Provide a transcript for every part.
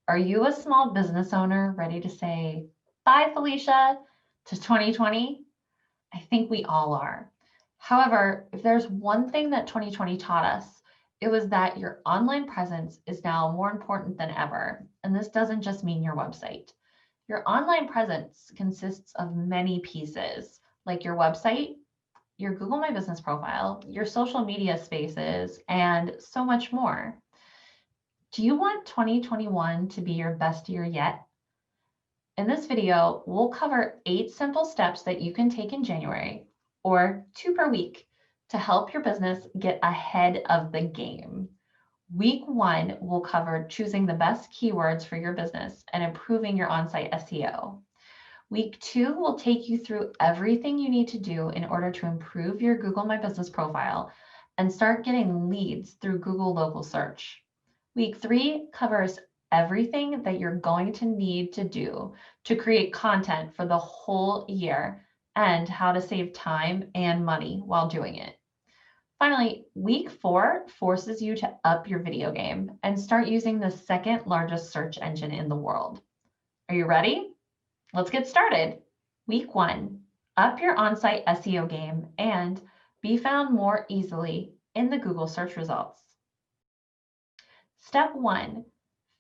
Are you a small business owner ready to say, bye, Felicia, to 2020? I think we all are. However, if there's one thing that 2020 taught us, it was that your online presence is now more important than ever. And this doesn't just mean your website. Your online presence consists of many pieces, like your website, your Google My Business profile, your social media spaces, and so much more. Do you want 2021 to be your best year yet? In this video, we'll cover 8 simple steps that you can take in January, or 2 per week, to help your business get ahead of the game. Week 1 will cover choosing the best keywords for your business and improving your on-site SEO. Week 2 will take you through everything you need to do in order to improve your Google My Business profile and start getting leads through Google Local Search. Week 3 covers everything that you're going to need to do to create content for the whole year and how to save time and money while doing it. Finally, week 4 forces you to up your video game and start using the second largest search engine in the world. Are you ready? Let's get started. Week 1, up your on-site SEO game and be found more easily in the Google search results. Step 1,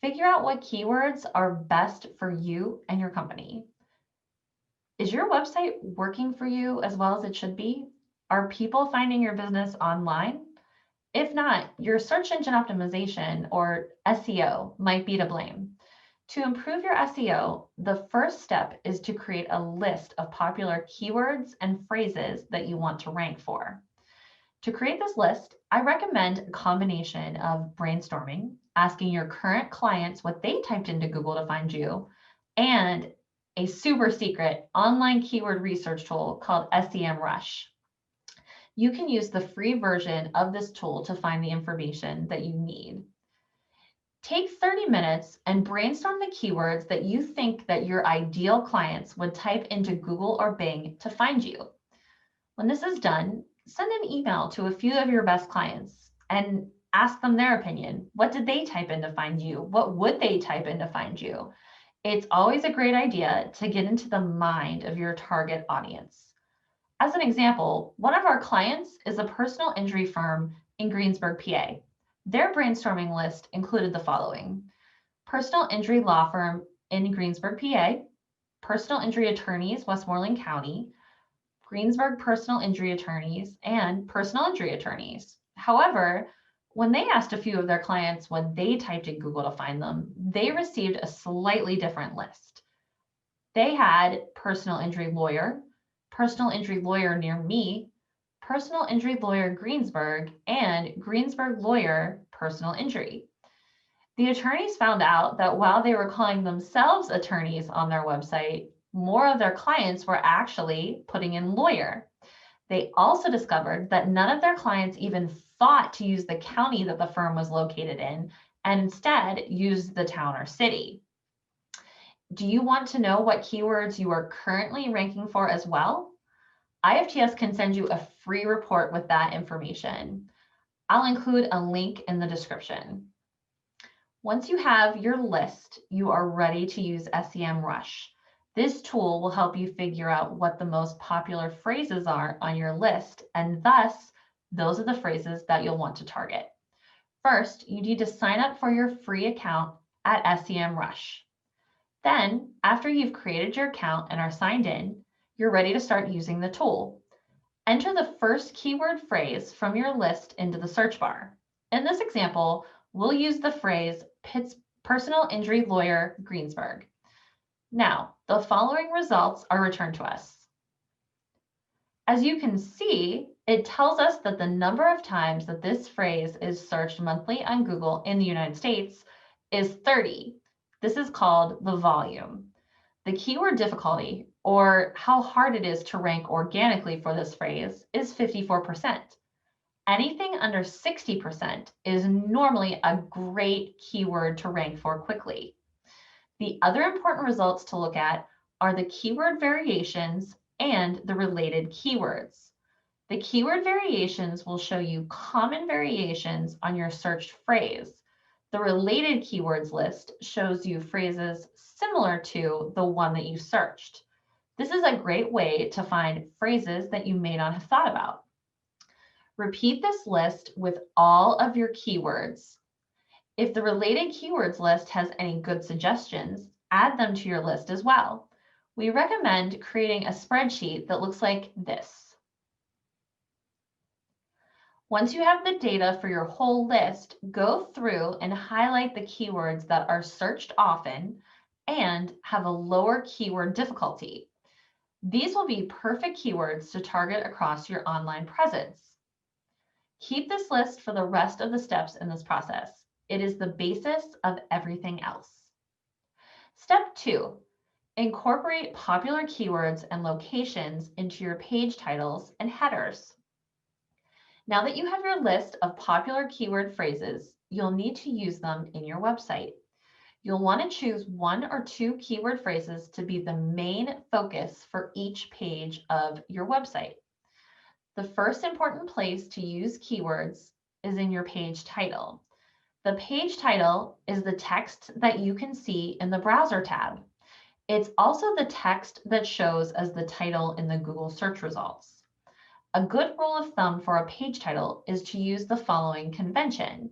figure out what keywords are best for you and your company. Is your website working for you as well as it should be? Are people finding your business online? If not, your search engine optimization, or SEO, might be to blame. To improve your SEO, the first step is to create a list of popular keywords and phrases that you want to rank for. To create this list, I recommend a combination of brainstorming, asking your current clients what they typed into Google to find you, and a super secret online keyword research tool called SEMrush. You can use the free version of this tool to find the information that you need. Take 30 minutes and brainstorm the keywords that you think that your ideal clients would type into Google or Bing to find you. When this is done, send an email to a few of your best clients and ask them their opinion. What did they type in to find you? What would they type in to find you? It's always a great idea to get into the mind of your target audience. As an example, one of our clients is a personal injury firm in Greensburg, PA. Their brainstorming list included the following: personal injury law firm in Greensburg, PA, personal injury attorneys, Westmoreland County, Greensburg personal injury attorneys, and personal injury attorneys. However, when they asked a few of their clients what they typed in Google to find them, they received a slightly different list. They had personal injury lawyer near me, personal injury lawyer Greensburg, and Greensburg lawyer personal injury. The attorneys found out that while they were calling themselves attorneys on their website, more of their clients were actually putting in lawyer. They also discovered that none of their clients even thought to use the county that the firm was located in, and instead used the town or city. Do you want to know what keywords you are currently ranking for as well? IFTS can send you a free report with that information. I'll include a link in the description. Once you have your list, you are ready to use SEMrush. This tool will help you figure out what the most popular phrases are on your list, and thus, those are the phrases that you'll want to target. First, you need to sign up for your free account at SEMrush. Then, after you've created your account and are signed in, you're ready to start using the tool. Enter the first keyword phrase from your list into the search bar. In this example, we'll use the phrase personal injury lawyer Greensburg. Now, the following results are returned to us. As you can see, it tells us that the number of times that this phrase is searched monthly on Google in the United States is 30. This is called the volume. The keyword difficulty, or how hard it is to rank organically for this phrase, is 54%. Anything under 60% is normally a great keyword to rank for quickly. The other important results to look at are the keyword variations and the related keywords. The keyword variations will show you common variations on your searched phrase. The related keywords list shows you phrases similar to the one that you searched. This is a great way to find phrases that you may not have thought about. Repeat this list with all of your keywords. If the related keywords list has any good suggestions, add them to your list as well. We recommend creating a spreadsheet that looks like this. Once you have the data for your whole list, go through and highlight the keywords that are searched often and have a lower keyword difficulty. These will be perfect keywords to target across your online presence. Keep this list for the rest of the steps in this process. It is the basis of everything else. Step 2, incorporate popular keywords and locations into your page titles and headers. Now that you have your list of popular keyword phrases, you'll need to use them in your website. You'll want to choose 1 or 2 keyword phrases to be the main focus for each page of your website. The first important place to use keywords is in your page title. The page title is the text that you can see in the browser tab. It's also the text that shows as the title in the Google search results. A good rule of thumb for a page title is to use the following convention.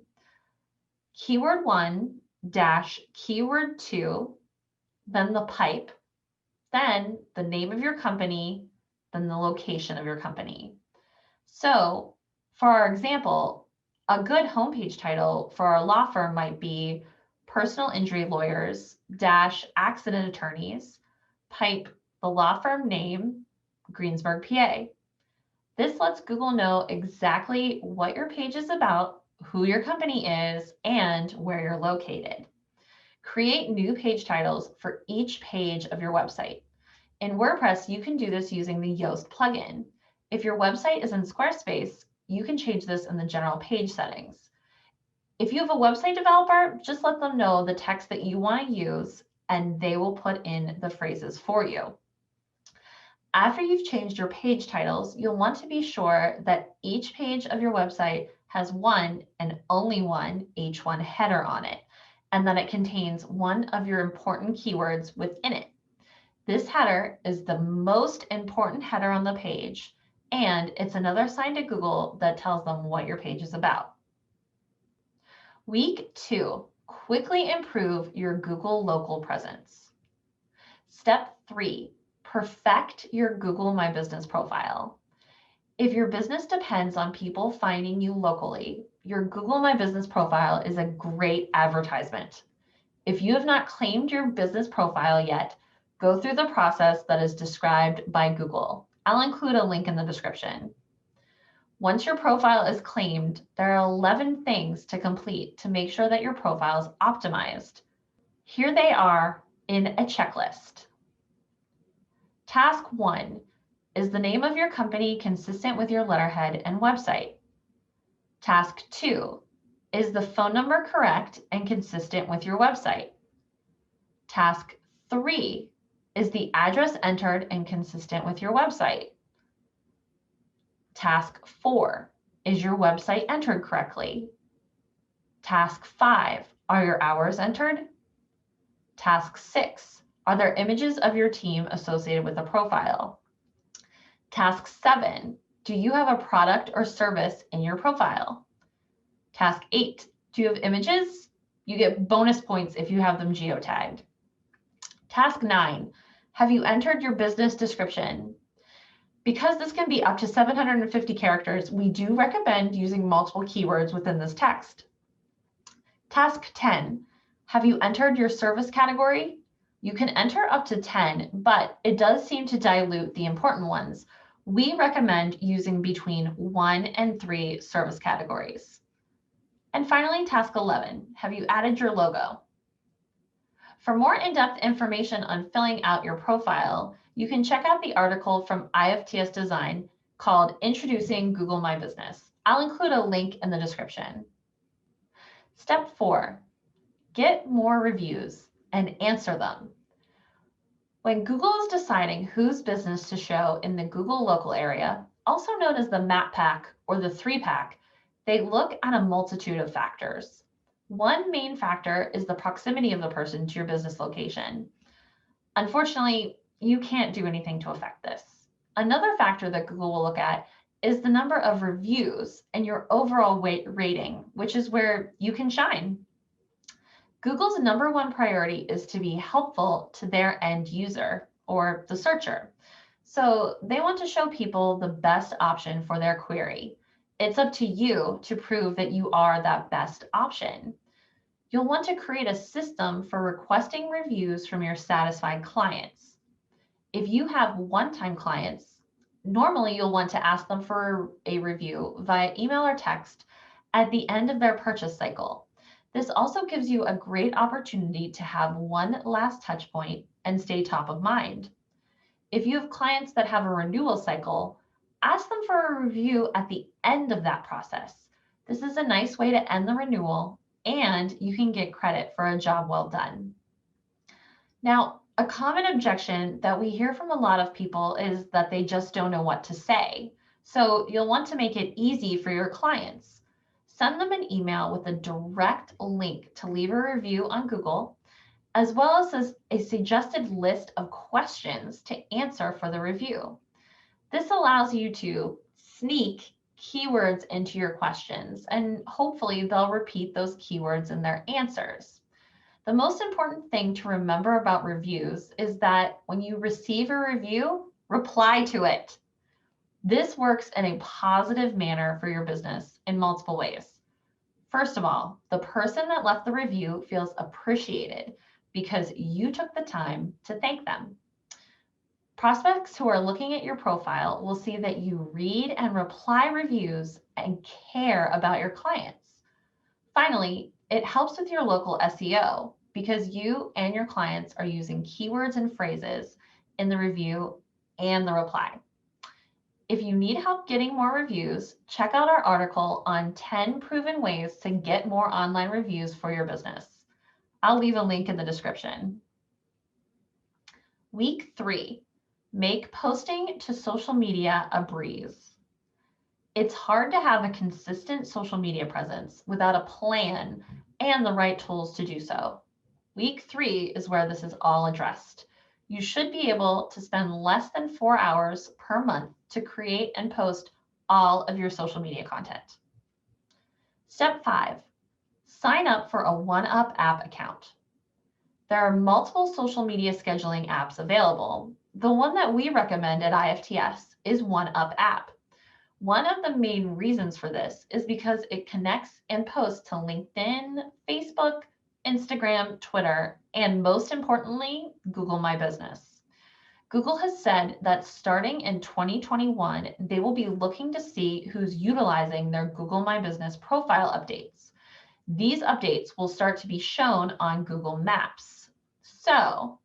Keyword 1 dash keyword 2, then the pipe, then the name of your company, then the location of your company. So for our example, a good homepage title for our law firm might be personal injury lawyers dash accident attorneys, pipe the law firm name, Greensburg, PA. This lets Google know exactly what your page is about, who your company is, and where you're located. Create new page titles for each page of your website. In WordPress, you can do this using the Yoast plugin. If your website is in Squarespace, you can change this in the general page settings. If you have a website developer, just let them know the text that you want to use, and they will put in the phrases for you. After you've changed your page titles, you'll want to be sure that each page of your website has one and only one H1 header on it, and that it contains one of your important keywords within it. This header is the most important header on the page, and it's another sign to Google that tells them what your page is about. Week 2, quickly improve your Google local presence. Step 3, perfect your Google My Business profile. If your business depends on people finding you locally, your Google My Business profile is a great advertisement. If you have not claimed your business profile yet, go through the process that is described by Google. I'll include a link in the description. Once your profile is claimed, there are 11 things to complete to make sure that your profile is optimized. Here they are in a checklist. Task 1, is the name of your company consistent with your letterhead and website? Task 2, is the phone number correct and consistent with your website? Task 3, is the address entered and consistent with your website? Task 4, is your website entered correctly? Task 5, are your hours entered? Task 6, are there images of your team associated with the profile? Task 7, do you have a product or service in your profile? Task 8, do you have images? You get bonus points if you have them geotagged. Task 9, have you entered your business description? Because this can be up to 750 characters, we do recommend using multiple keywords within this text. Task 10, have you entered your service category? You can enter up to 10, but it does seem to dilute the important ones. We recommend using between 1 and 3 service categories. And finally, task 11, have you added your logo? For more in-depth information on filling out your profile, you can check out the article from IFTS Design called Introducing Google My Business. I'll include a link in the description. Step 4, get more reviews and answer them. When Google is deciding whose business to show in the Google local area, also known as the map pack or the 3-pack, they look at a multitude of factors. One main factor is the proximity of the person to your business location. Unfortunately, you can't do anything to affect this. Another factor that Google will look at is the number of reviews and your overall rating, which is where you can shine. Google's number one priority is to be helpful to their end user or the searcher. So they want to show people the best option for their query. It's up to you to prove that you are that best option. You'll want to create a system for requesting reviews from your satisfied clients. If you have one-time clients, normally you'll want to ask them for a review via email or text at the end of their purchase cycle. This also gives you a great opportunity to have one last touch point and stay top of mind. If you have clients that have a renewal cycle, ask them for a review at the end of that process. This is a nice way to end the renewal, and you can get credit for a job well done. Now, a common objection that we hear from a lot of people is that they just don't know what to say. So you'll want to make it easy for your clients. Send them an email with a direct link to leave a review on Google, as well as a suggested list of questions to answer for the review. This allows you to sneak keywords into your questions, and hopefully they'll repeat those keywords in their answers. The most important thing to remember about reviews is that when you receive a review, reply to it. This works in a positive manner for your business in multiple ways. First of all, the person that left the review feels appreciated because you took the time to thank them. Prospects who are looking at your profile will see that you read and reply reviews and care about your clients. Finally, it helps with your local SEO because you and your clients are using keywords and phrases in the review and the reply. If you need help getting more reviews, check out our article on 10 proven ways to get more online reviews for your business. I'll leave a link in the description. Week 3, make posting to social media a breeze. It's hard to have a consistent social media presence without a plan and the right tools to do so. Week 3 is where this is all addressed. You should be able to spend less than 4 hours per month to create and post all of your social media content. Step 5, sign up for a OneUp app account. There are multiple social media scheduling apps available. The one that we recommend at IFTS is OneUp app. One of the main reasons for this is because it connects and posts to LinkedIn, Facebook, Instagram, Twitter, and most importantly, Google My Business. Google has said that starting in 2021, they will be looking to see who's utilizing their Google My Business profile updates. These updates will start to be shown on Google Maps. So,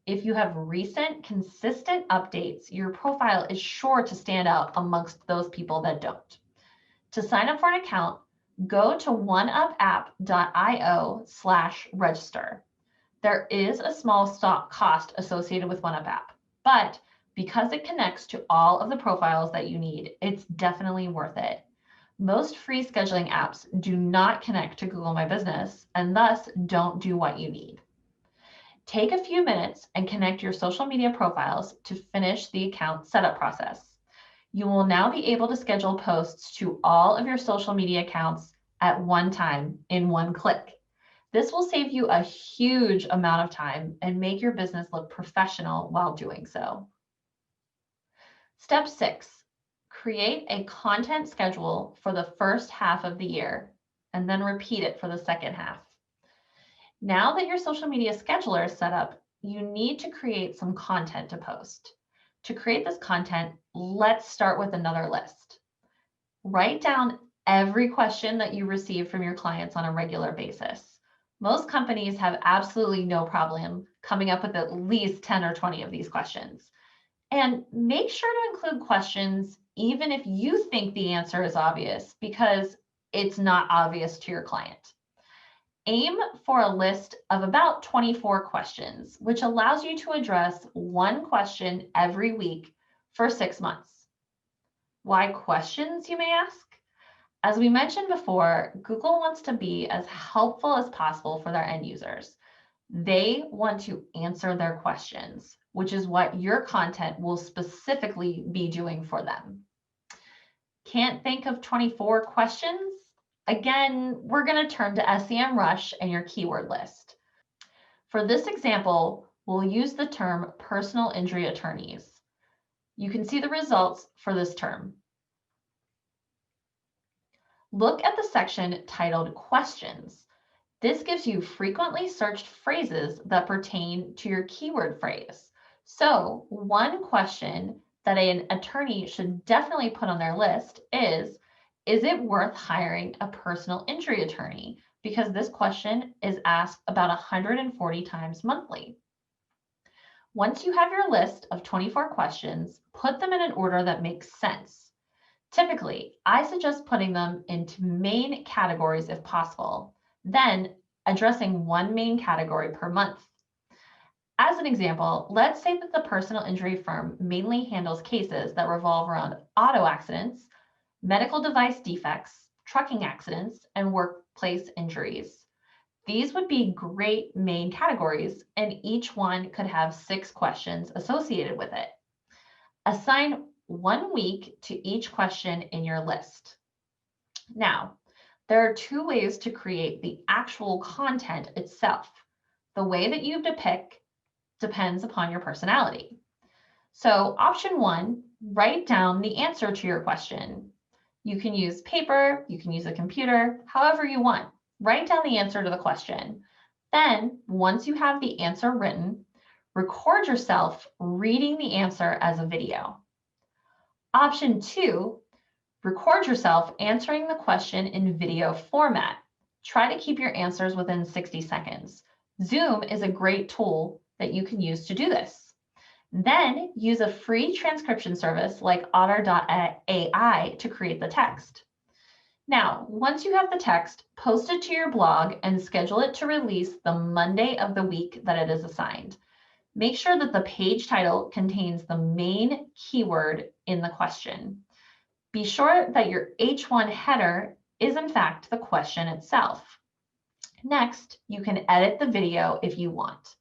if you have recent, consistent updates, your profile is sure to stand out amongst those people that don't. To sign up for an account, go to oneupapp.io/register. There is a small stock cost associated with OneUp app, but because it connects to all of the profiles that you need, it's definitely worth it. Most free scheduling apps do not connect to Google My Business and thus don't do what you need. Take a few minutes and connect your social media profiles to finish the account setup process. You will now be able to schedule posts to all of your social media accounts at one time in one click. This will save you a huge amount of time and make your business look professional while doing so. Step 6, create a content schedule for the first half of the year and then repeat it for the second half. Now that your social media scheduler is set up, you need to create some content to post. To create this content, let's start with another list. Write down every question that you receive from your clients on a regular basis. Most companies have absolutely no problem coming up with at least 10 or 20 of these questions. And make sure to include questions even if you think the answer is obvious, because it's not obvious to your client. Aim for a list of about 24 questions, which allows you to address one question every week for 6 months. Why questions, you may ask? As we mentioned before, Google wants to be as helpful as possible for their end users. They want to answer their questions, which is what your content will specifically be doing for them. Can't think of 24 questions? Again, we're going to turn to SEMrush and your keyword list. For this example, we'll use the term personal injury attorneys. You can see the results for this term. Look at the section titled Questions. This gives you frequently searched phrases that pertain to your keyword phrase. So one question that an attorney should definitely put on their list is it worth hiring a personal injury attorney? Because this question is asked about 140 times monthly. Once you have your list of 24 questions, put them in an order that makes sense. Typically, I suggest putting them into main categories if possible, then addressing one main category per month. As an example, let's say that the personal injury firm mainly handles cases that revolve around auto accidents, medical device defects, trucking accidents, and workplace injuries. These would be great main categories, and each one could have 6 questions associated with it. Assign 1 week to each question in your list. Now, there are 2 ways to create the actual content itself. The way that you depict depends upon your personality. So option 1, write down the answer to your question. You can use paper, you can use a computer, however you want. Write down the answer to the question. Then, once you have the answer written, record yourself reading the answer as a video. Option 2, record yourself answering the question in video format. Try to keep your answers within 60 seconds. Zoom is a great tool that you can use to do this. Then use a free transcription service like otter.ai to create the text. Now, once you have the text, post it to your blog and schedule it to release the Monday of the week that it is assigned. Make sure that the page title contains the main keyword in the question. Be sure that your H1 header is in fact the question itself. Next, you can edit the video if you want.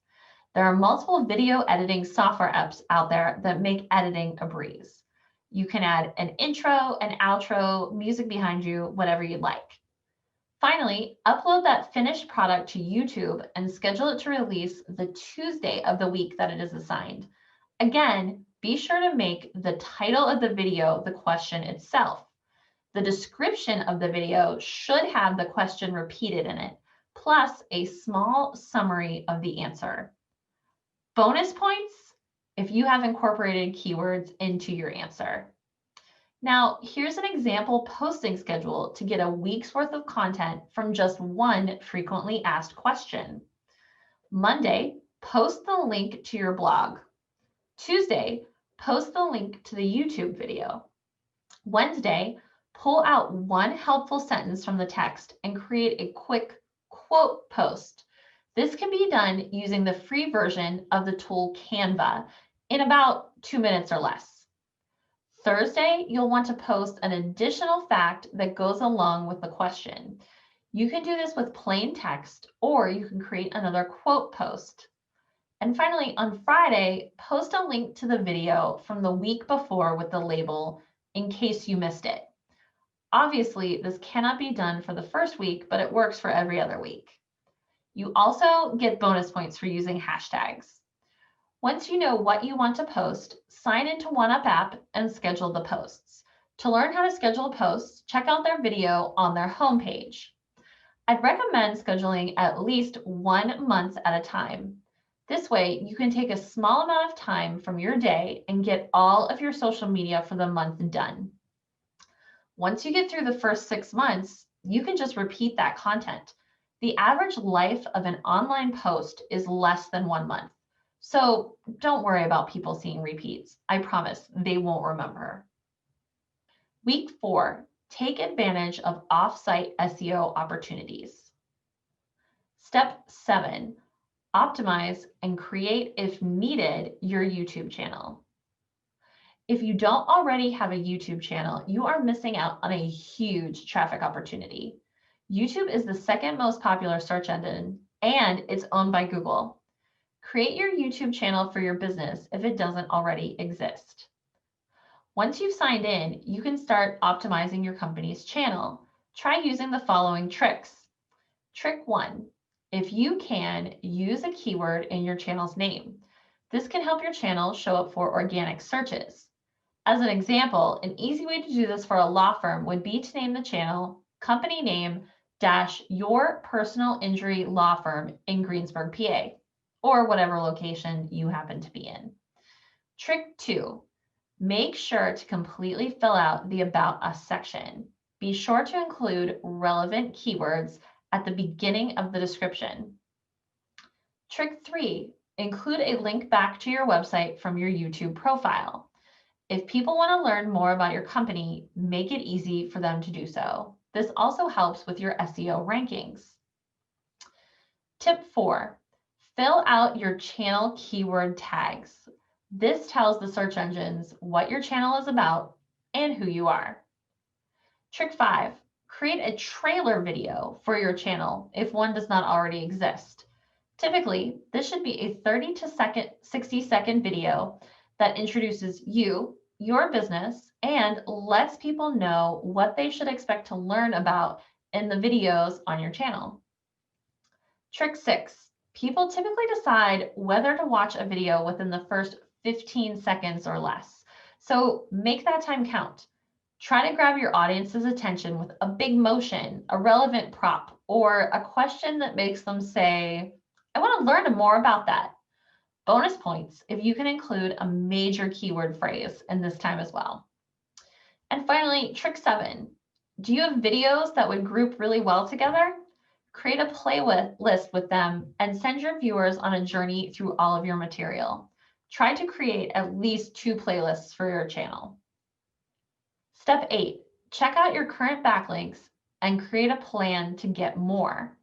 There are multiple video editing software apps out there that make editing a breeze. You can add an intro, an outro, music behind you, whatever you'd like. Finally, upload that finished product to YouTube and schedule it to release the Tuesday of the week that it is assigned. Again, be sure to make the title of the video the question itself. The description of the video should have the question repeated in it, plus a small summary of the answer. Bonus points if you have incorporated keywords into your answer. Now, here's an example posting schedule to get a week's worth of content from just one frequently asked question. Monday, post the link to your blog. Tuesday, post the link to the YouTube video. Wednesday, pull out one helpful sentence from the text and create a quick quote post. This can be done using the free version of the tool Canva in about 2 minutes or less. Thursday, you'll want to post an additional fact that goes along with the question. You can do this with plain text, or you can create another quote post. And finally, on Friday, post a link to the video from the week before with the label in case you missed it. Obviously, this cannot be done for the first week, but it works for every other week. You also get bonus points for using hashtags. Once you know what you want to post, sign into OneUp app and schedule the posts. To learn how to schedule posts, check out their video on their homepage. I'd recommend scheduling at least 1 month at a time. This way, you can take a small amount of time from your day and get all of your social media for the month done. Once you get through the first 6 months, you can just repeat that content. The average life of an online post is less than 1 month. So don't worry about people seeing repeats. I promise they won't remember. Week 4, take advantage of off-site SEO opportunities. Step 7, optimize and create, if needed, your YouTube channel. If you don't already have a YouTube channel, you are missing out on a huge traffic opportunity. YouTube is the second most popular search engine, and it's owned by Google. Create your YouTube channel for your business if it doesn't already exist. Once you've signed in, you can start optimizing your company's channel. Try using the following tricks. Trick 1. If you can, use a keyword in your channel's name. This can help your channel show up for organic searches. As an example, an easy way to do this for a law firm would be to name the channel company name dash your personal injury law firm in Greensburg, PA, or whatever location you happen to be in. Trick 2, make sure to completely fill out the About Us section. Be sure to include relevant keywords at the beginning of the description. Trick 3, include a link back to your website from your YouTube profile. If people want to learn more about your company, make it easy for them to do so. This also helps with your SEO rankings. Tip 4, fill out your channel keyword tags. This tells the search engines what your channel is about and who you are. Trick 5, create a trailer video for your channel if one does not already exist. Typically, this should be a 30 to 60-second video that introduces you, your business, and lets people know what they should expect to learn about in the videos on your channel. Trick 6, people typically decide whether to watch a video within the first 15 seconds or less. So make that time count. Try to grab your audience's attention with a big motion, a relevant prop, or a question that makes them say, I want to learn more about that. Bonus points if you can include a major keyword phrase in this time as well. And finally, trick 7. Do you have videos that would group really well together? Create a playlist with them and send your viewers on a journey through all of your material. Try to create at least 2 playlists for your channel. Step 8, check out your current backlinks and create a plan to get more.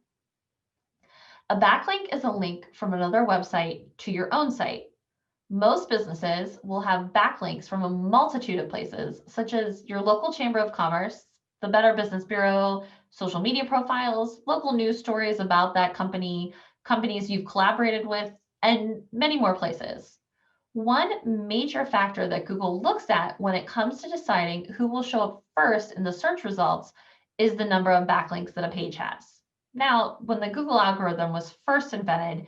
A backlink is a link from another website to your own site. Most businesses will have backlinks from a multitude of places, such as your local Chamber of Commerce, the Better Business Bureau, social media profiles, local news stories about that company, companies you've collaborated with, and many more places. One major factor that Google looks at when it comes to deciding who will show up first in the search results is the number of backlinks that a page has. Now, when the Google algorithm was first invented,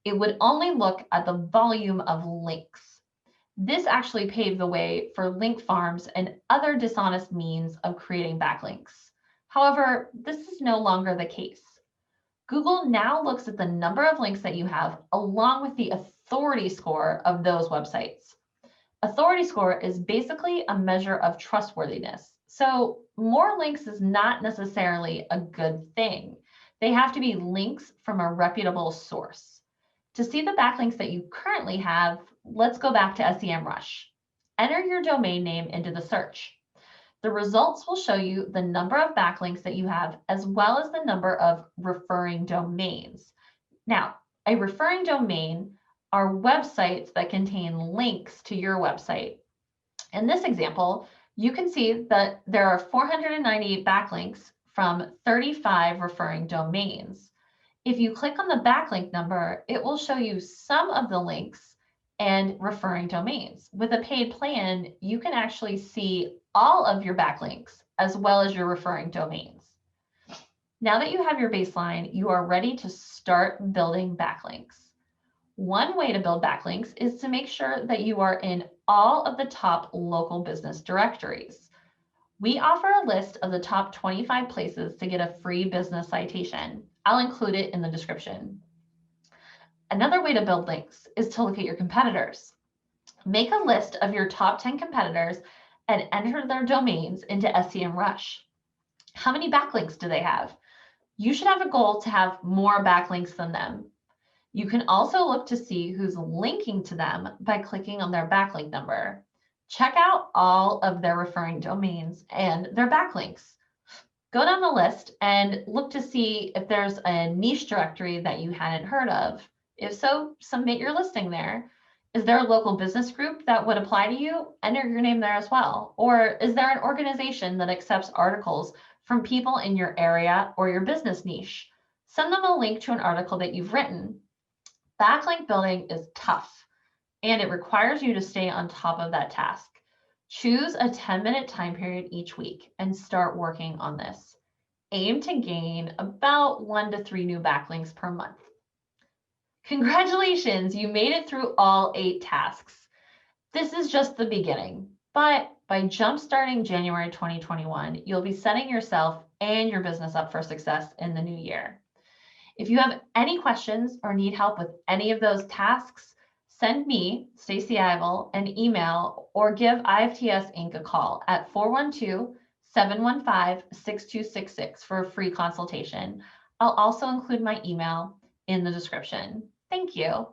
it would only look at the volume of links. This actually paved the way for link farms and other dishonest means of creating backlinks. However, this is no longer the case. Google now looks at the number of links that you have along with the authority score of those websites. Authority score is basically a measure of trustworthiness. So more links is not necessarily a good thing. They have to be links from a reputable source. To see the backlinks that you currently have, let's go back to SEMrush. Enter your domain name into the search. The results will show you the number of backlinks that you have, as well as the number of referring domains. Now, a referring domain are websites that contain links to your website. In this example, you can see that there are 498 backlinks from 35 referring domains. If you click on the backlink number, it will show you some of the links and referring domains. With a paid plan, you can actually see all of your backlinks as well as your referring domains. Now that you have your baseline, you are ready to start building backlinks. One way to build backlinks is to make sure that you are in all of the top local business directories. We offer a list of the top 25 places to get a free business citation. I'll include it in the description. Another way to build links is to look at your competitors. Make a list of your top 10 competitors and enter their domains into SEMrush. How many backlinks do they have? You should have a goal to have more backlinks than them. You can also look to see who's linking to them by clicking on their backlink number. Check out all of their referring domains and their backlinks. Go down the list and look to see if there's a niche directory that you hadn't heard of. If so, submit your listing there. Is there a local business group that would apply to you? Enter your name there as well. Or is there an organization that accepts articles from people in your area or your business niche? Send them a link to an article that you've written. Backlink building is tough, and it requires you to stay on top of that task. Choose a 10-minute time period each week and start working on this. Aim to gain about 1 to 3 new backlinks per month. Congratulations, you made it through all 8 tasks. This is just the beginning, but by jumpstarting January 2021, you'll be setting yourself and your business up for success in the new year. If you have any questions or need help with any of those tasks, send me, Stacey Ivel, an email or give IFTS Inc. a call at 412-715-6266 for a free consultation. I'll also include my email in the description. Thank you.